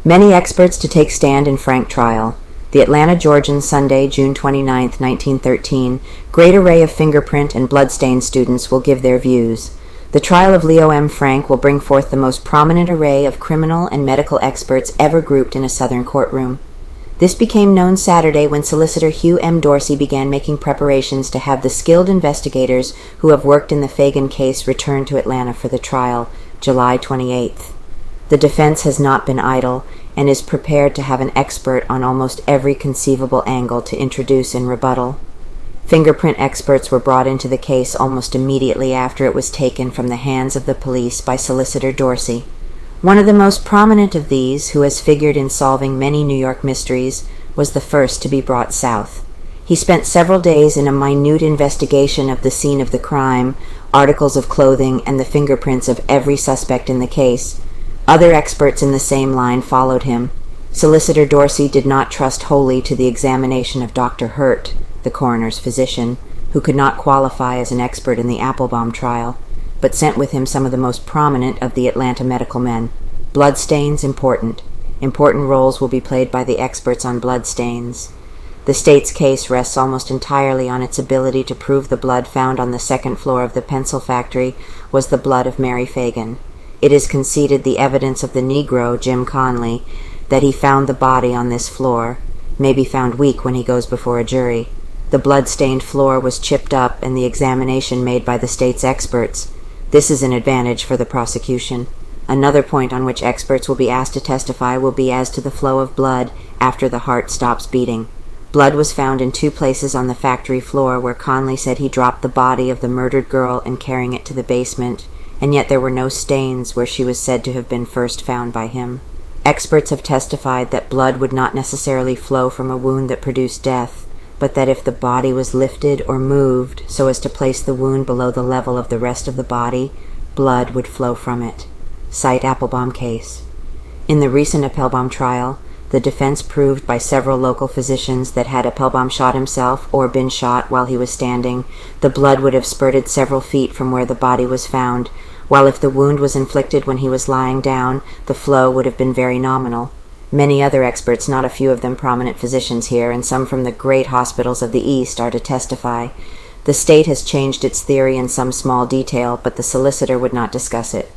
Many experts to take stand in frank trial. The Atlanta Georgian, Sunday, June 29, 1913. Great array of fingerprint and bloodstain students will give their views. The trial of Leo M. Frank will bring forth the most prominent array of criminal and medical experts ever grouped in a Southern courtroom. This became known Saturday when Solicitor Hugh M. Dorsey began making preparations to have the skilled investigators who have worked in the Phagan case return to Atlanta for the trial, July 28th. The defense has not been idle and is prepared to have an expert on almost every conceivable angle to introduce in rebuttal. Fingerprint experts were brought into the case almost immediately after it was taken from the hands of the police by Solicitor Dorsey. One of the most prominent of these, who has figured in solving many New York mysteries, was the first to be brought south. He spent several days in a minute investigation of the scene of the crime, articles of clothing, and the fingerprints of every suspect in the case. Other experts in the same line followed him. Solicitor Dorsey did not trust wholly to the examination of Dr. Hurt, the coroner's physician, who could not qualify as an expert in the Applebaum trial, but sent with him some of the most prominent of the Atlanta medical men. Bloodstains important. Important roles will be played by the experts on bloodstains. The state's case rests almost entirely on its ability to prove the blood found on the second floor of the pencil factory was the blood of Mary Phagan. It is conceded the evidence of the Negro, Jim Conley, that he found the body on this floor may be found weak when he goes before a jury. The blood-stained floor was chipped up and the examination made by the state's experts. This is an advantage for the prosecution. Another point on which experts will be asked to testify will be as to the flow of blood after the heart stops beating. Blood was found in 2 places on the factory floor where Conley said he dropped the body of the murdered girl and carrying it to the basement, and yet there were no stains where she was said to have been first found by him. Experts have testified that blood would not necessarily flow from a wound that produced death, but that if the body was lifted or moved so as to place the wound below the level of the rest of the body, blood would flow from it. Cite Applebaum case. In the recent Applebaum trial, the defense proved by several local physicians that had Applebaum shot himself or been shot while he was standing, the blood would have spurted several feet from where the body was found, while if the wound was inflicted when he was lying down, the flow would have been very nominal. Many other experts, not a few of them prominent physicians here, and some from the great hospitals of the East, are to testify. The state has changed its theory in some small detail, but the solicitor would not discuss it.